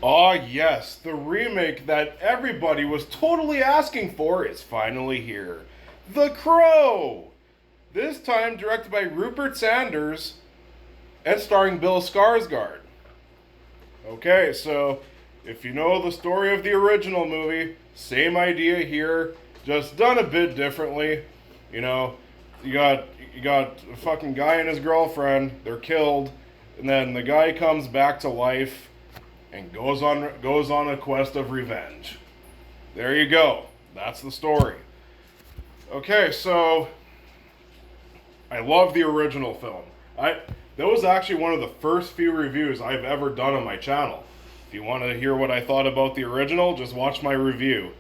Ah, yes, the remake that everybody was totally asking for is finally here. The Crow! This time directed by Rupert Sanders and starring Bill Skarsgård. Okay, so if you know the story of the original movie, same idea here, just done a bit differently. You know, you got you got a fucking guy and his girlfriend, they're killed, and then the guy comes back to life and goes on a quest of revenge. There you go. That's the story. Okay, so I love the original film. I That was actually one of the first few reviews I've ever done on my channel. If you want to hear what I thought about the original, just watch my review.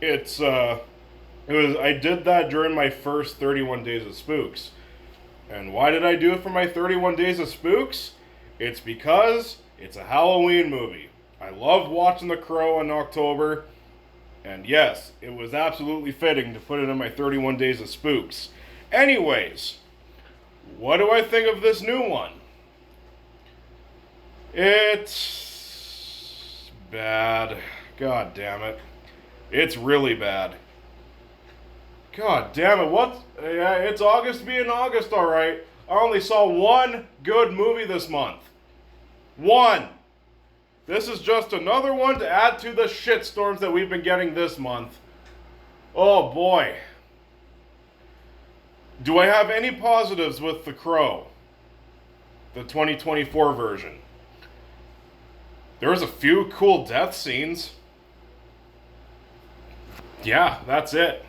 It's it was I did that during my first 31 Days of Spooks. And why did I do it for my 31 Days of Spooks? It's because it's a Halloween movie. I loved watching The Crow in October, and yes, it was absolutely fitting to put it in my 31 Days of Spooks. Anyways, what do I think of this new one? It's bad. God damn it. It's really bad. God damn it. What? Yeah, it's August being August, alright. I only saw one good movie this month. One. This is just another one to add to the shitstorms that we've been getting this month. Oh boy. Do I have any positives with The Crow? The 2024 version. There was a few cool death scenes. Yeah, that's it.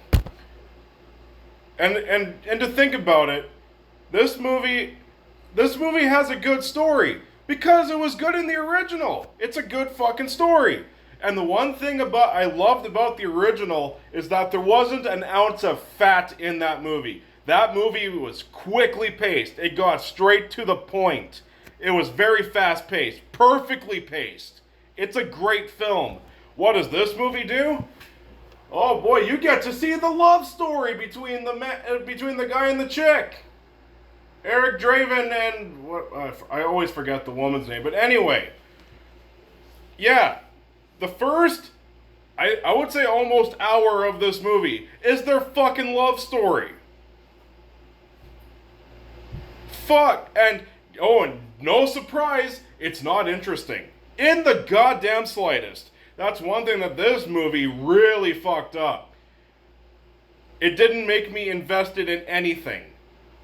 And to think about it, this movie has a good story because it was good in the original. It's a good fucking story. And the one thing I loved about the original is that there wasn't an ounce of fat in that movie. That movie was quickly paced. It got straight to the point. It was very fast paced, perfectly paced. It's a great film. What does this movie do? Oh boy, you get to see the love story between the guy and the chick. Eric Draven and what I always forget the woman's name, but anyway. Yeah, the first I would say almost hour of this movie is their fucking love story. Fuck, and no surprise, it's not interesting in the goddamn slightest. That's one thing that this movie really fucked up. It didn't make me invested in anything.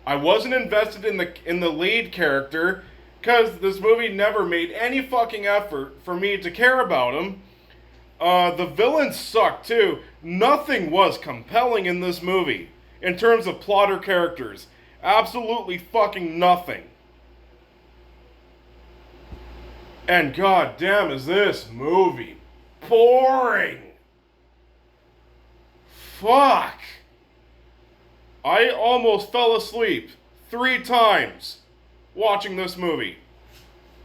I wasn't invested in the lead character because this movie never made any fucking effort for me to care about him. The villains sucked too. Nothing was compelling in this movie in terms of plot or characters. Absolutely fucking nothing. And goddamn is this movie boring. Fuck. I almost fell asleep 3 times watching this movie.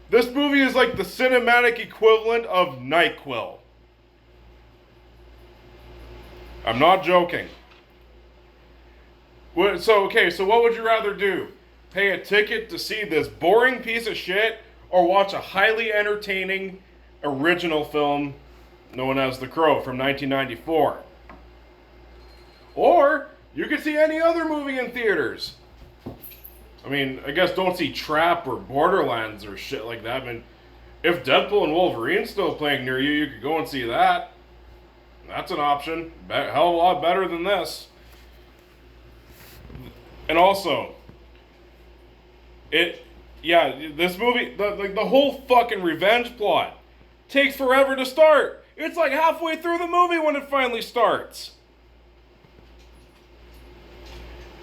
This movie is like the cinematic equivalent of NyQuil. I'm not joking. So what would you rather do? Pay a ticket to see this boring piece of shit or watch a highly entertaining original film known as The Crow from 1994? Or you could see any other movie in theaters. I mean, I guess don't see Trap or Borderlands or shit like that. I mean, if Deadpool and Wolverine's still playing near you, you could go and see that. That's an option. Hell of a lot better than this. And also, this movie, the whole fucking revenge plot takes forever to start. It's like halfway through the movie when it finally starts.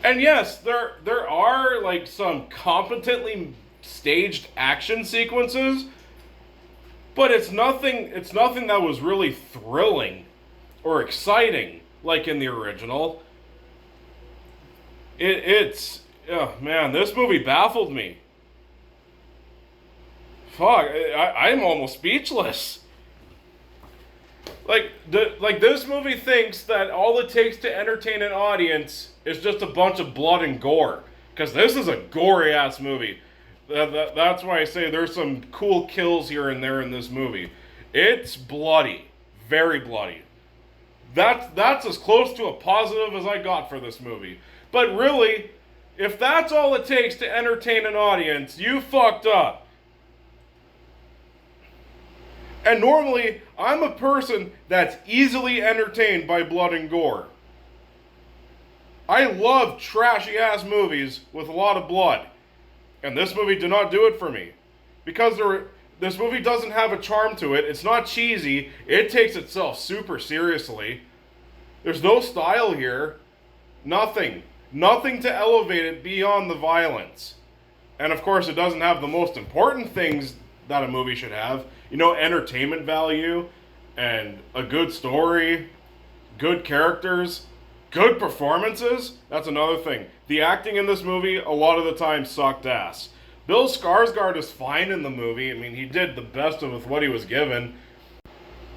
And yes, there are like some competently staged action sequences, but it's nothing that was really thrilling or exciting like in the original. Oh man, this movie baffled me. Fuck, I'm almost speechless. Like this movie thinks that all it takes to entertain an audience is just a bunch of blood and gore. Because this is a gory ass movie. That's why I say there's some cool kills here and there in this movie. It's bloody, very bloody. That's as close to a positive as I got for this movie. But really, if that's all it takes to entertain an audience, you fucked up. And normally, I'm a person that's easily entertained by blood and gore. I love trashy ass movies with a lot of blood. And this movie did not do it for me. Because this movie doesn't have a charm to it. It's not cheesy. It takes itself super seriously. There's no style here. Nothing. Nothing to elevate it beyond the violence. And of course, it doesn't have the most important things that a movie should have. You know, entertainment value and a good story, good characters, good performances. That's another thing. The acting in this movie, a lot of the time, sucked ass. Bill Skarsgård is fine in the movie. I mean, he did the best with what he was given.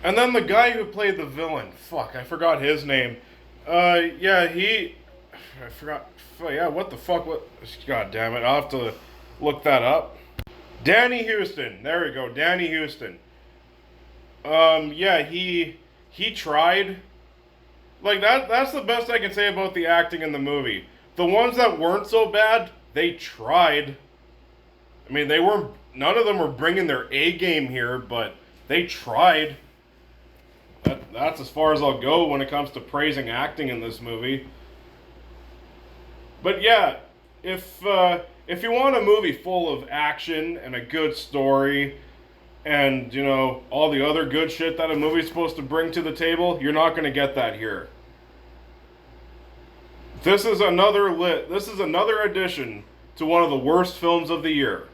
And then the guy who played the villain, fuck, I forgot his name. I forgot. Yeah, what the fuck? God damn it, I'll have to look that up. Danny Huston. There we go, Danny Huston. Yeah, he tried. Like, that's the best I can say about the acting in the movie. The ones that weren't so bad, they tried. I mean, none of them were bringing their A game here, but they tried. That's as far as I'll go when it comes to praising acting in this movie. But yeah, if you want a movie full of action and a good story and, you know, all the other good shit that a movie's supposed to bring to the table, you're not going to get that here. This is another addition to one of the worst films of the year.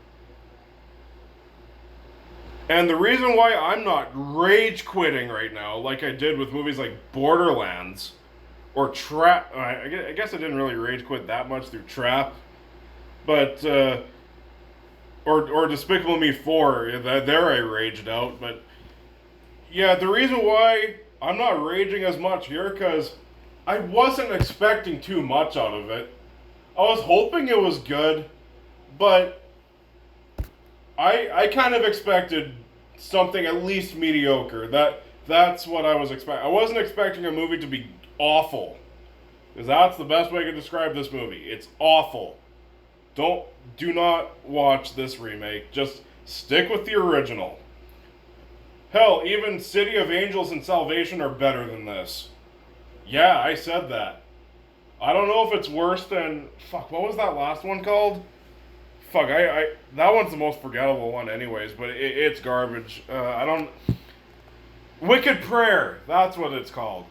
And the reason why I'm not rage quitting right now, like I did with movies like Borderlands or Trap, I guess I didn't really rage quit that much through Trap, but or Despicable Me 4, there I raged out. But yeah, the reason why I'm not raging as much here, because I wasn't expecting too much out of it. I was hoping it was good, but I kind of expected something at least mediocre. That's what I was expecting. I wasn't expecting a movie to be awful, because that's the best way I can describe this movie. It's awful. Do not watch this remake. Just stick with the original. Hell, even City of Angels and Salvation are better than this. Yeah, I said that. I don't know if it's worse than... Fuck, what was that last one called? Fuck, that one's the most forgettable one anyways, but it's garbage. Wicked Prayer, that's what it's called.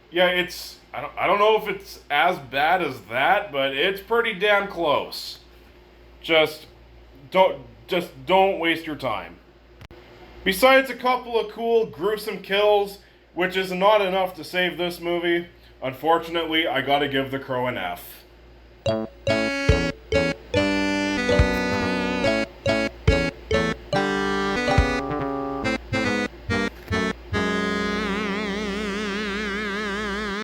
Yeah, I don't know if it's as bad as that, but it's pretty damn close. Just don't waste your time. Besides a couple of cool, gruesome kills, which is not enough to save this movie, unfortunately, I gotta give The Crow an F.